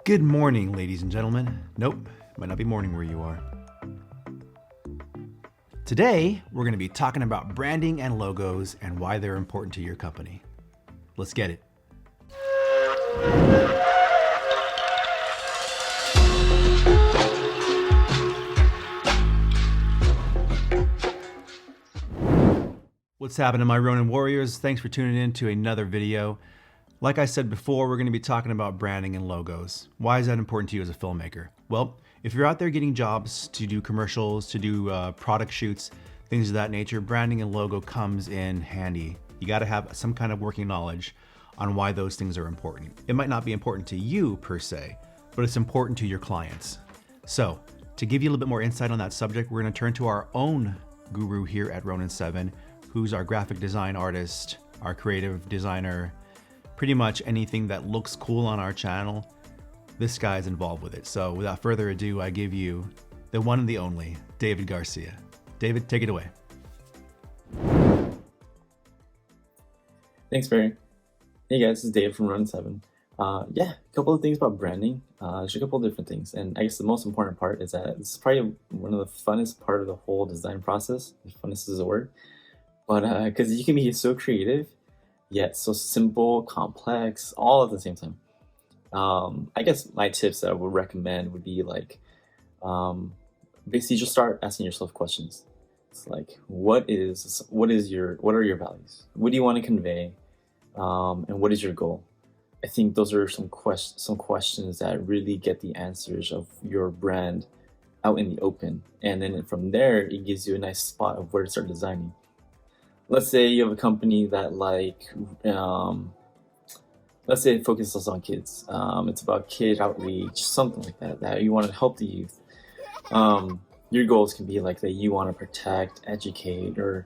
Good morning, ladies and gentlemen. Nope, might not be morning where you are. Today, we're going to be talking about branding and logos and why they're important to your company. Let's get it. What's happening, my Ronin warriors? Thanks for tuning in to another video. Like I said before, we're going to be talking about branding and logos. Why is that important to you as a filmmaker? Well, if you're out there getting jobs to do commercials, to do product shoots, things of that nature, branding and logo comes in handy. You got to have some kind of working knowledge on why those things are important. It might not be important to you per se, but it's important to your clients. So to give you a little bit more insight on that subject, we're going to turn to our own guru here at Ronin 7, who's our graphic design artist, our creative designer, pretty much anything that looks cool on our channel, this guy's involved with it. So without further ado, I give you the one and the only, David Garcia. David, take it away. Thanks, Barry. Hey guys, this is Dave from Ronin 7. A couple of things about branding. There's a couple of different things, and I guess the most important part is that this is probably one of the funnest part of the whole design process. If funnest is a word, but because you can be so creative, yet so simple, complex, all at the same time. I guess my tips that I would recommend would be like, basically just start asking yourself questions. It's like, what are your values? What do you want to convey? And what is your goal? I think those are some questions that really get the answers of your brand out in the open. And then from there, it gives you a nice spot of where to start designing. Let's say you have a company that let's say it focuses on kids. It's about kid outreach, something like that, that you want to help the youth. Your goals can be like that you want to protect, educate, or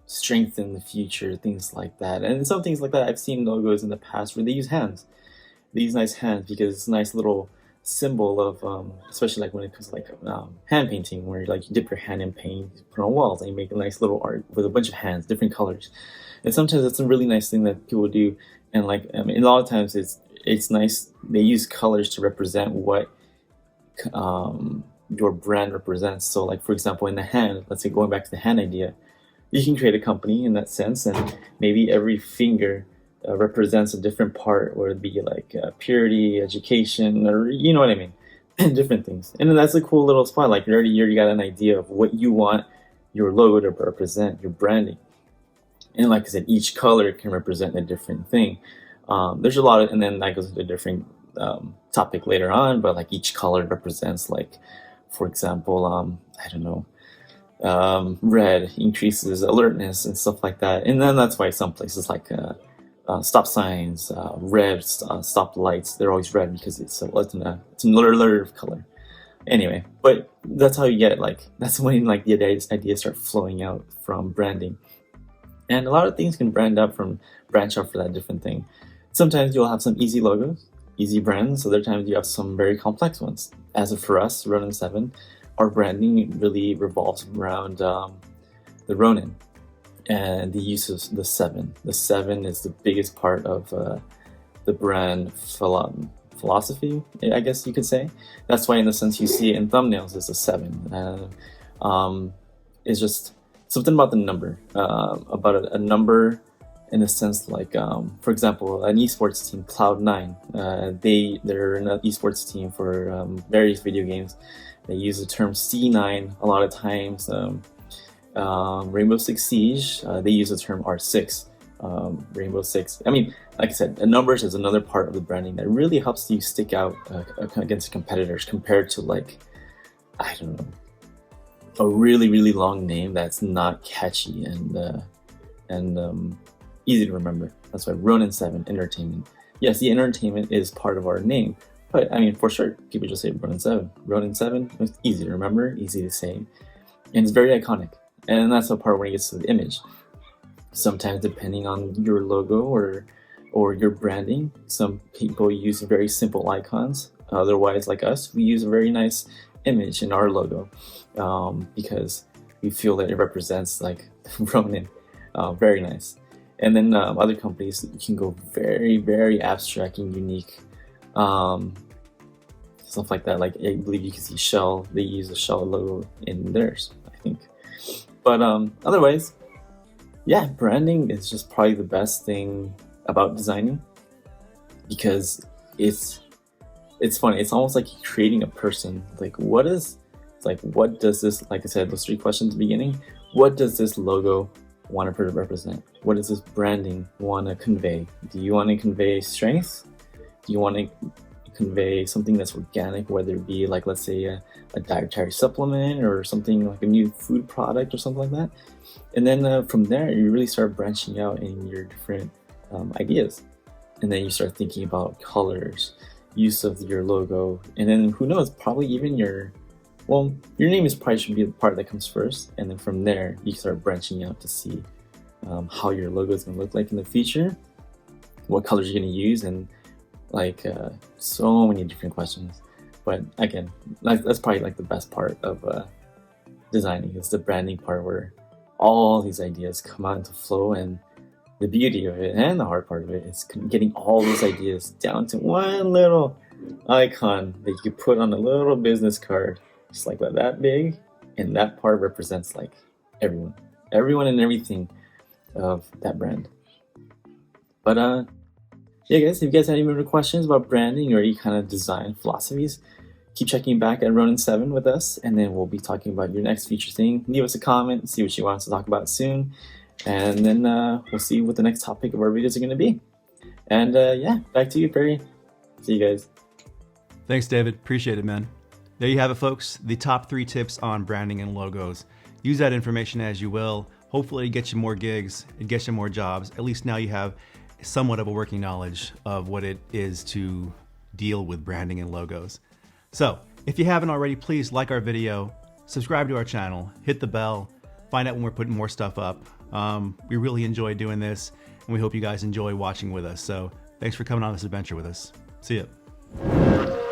strengthen the future, things like that. And some things like that, I've seen logos in the past where they use hands. They use nice hands because it's a nice little symbol of, especially like when it comes to like hand painting, where you dip your hand in paint, you put on walls, and you make a nice little art with a bunch of hands, different colors. And sometimes it's a really nice thing that people do. And a lot of times it's nice. They use colors to represent what your brand represents. So like, for example, in the hand, let's say going back to the hand idea, you can create a company in that sense, and maybe every finger represents a different part, or it'd be like purity, education, or you know what I mean, different things. And then that's a cool little spot. Like you already got an idea of what you want your logo to represent, your branding. And like I said, each color can represent a different thing. There's a lot of, and then that goes into a different topic later on, but like each color represents, like, for example, I don't know, red increases alertness and stuff like that. And then that's why some places like stop signs, red stop lights, they're always red because it's an alert color. Anyway, but that's how you get, like, that's when like the ideas start flowing out from branding. And a lot of things can branch out for that different thing. Sometimes you'll have some easy logos, easy brands. Other times you have some very complex ones. As of for us, Ronin 7, our branding really revolves around the Ronin and the use of the 7. The 7 is the biggest part of the brand philosophy, I guess you could say. That's why, in the sense, you see it in thumbnails, it's a 7. It's just something about the number, about a number in a sense, like, for example, an esports team, Cloud9, they're an esports team for various video games. They use the term C9 a lot of times. Rainbow Six Siege, they use the term R6, Rainbow Six. I mean, like I said, the numbers is another part of the branding that really helps you stick out against competitors compared to, like, I don't know, a really, really long name that's not catchy and easy to remember. That's why Ronin 7, entertainment. Yes, the entertainment is part of our name, but I mean, for sure, people just say Ronin 7. Ronin 7, it's easy to remember, easy to say, and it's very iconic. And that's the part where it gets to the image. Sometimes, depending on your logo or your branding, some people use very simple icons. Otherwise, like us, we use a very nice image in our logo because we feel that it represents, like, Ronin. Very nice. And then other companies, you can go very, very abstract and unique stuff like that. Like I believe you can see Shell, they use the Shell logo in theirs, I think. But otherwise, yeah, branding is just probably the best thing about designing, because it's funny. It's almost like creating a person. Like what does this, like I said, those 3 questions at the beginning, what does this logo want to represent? What does this branding want to convey? Do you want to convey strength? Do you want to convey something that's organic, whether it be like, let's say a dietary supplement or something like a new food product or something like that? And then from there, you really start branching out in your different ideas. And then you start thinking about colors, use of your logo, and then who knows, probably even your name is probably should be the part that comes first. And then from there, you start branching out to see how your logo is going to look like in the future, what colors you're going to use, and like so many different questions. But again, that's probably like the best part of designing, is the branding part, where all these ideas come out into flow. And the beauty of it and the hard part of it is getting all those ideas down to one little icon that you can put on a little business card, just like that big, and that part represents like everyone and everything of that brand. But yeah, guys, if you guys have any more questions about branding or any kind of design philosophies, keep checking back at Ronin 7 with us, and then we'll be talking about your next feature thing. Leave us a comment, see what you want us to talk about soon, and then we'll see what the next topic of our videos are going to be. And yeah, back to you, Perry. See you guys. Thanks, David. Appreciate it, man. There you have it, folks. The top 3 tips on branding and logos. Use that information as you will. Hopefully it gets you more gigs, it gets you more jobs. At least now you have somewhat of a working knowledge of what it is to deal with branding and logos. So if you haven't already, please like our video, subscribe to our channel, hit the bell, find out when we're putting more stuff up. We really enjoy doing this, and we hope you guys enjoy watching with us. So thanks for coming on this adventure with us. See ya.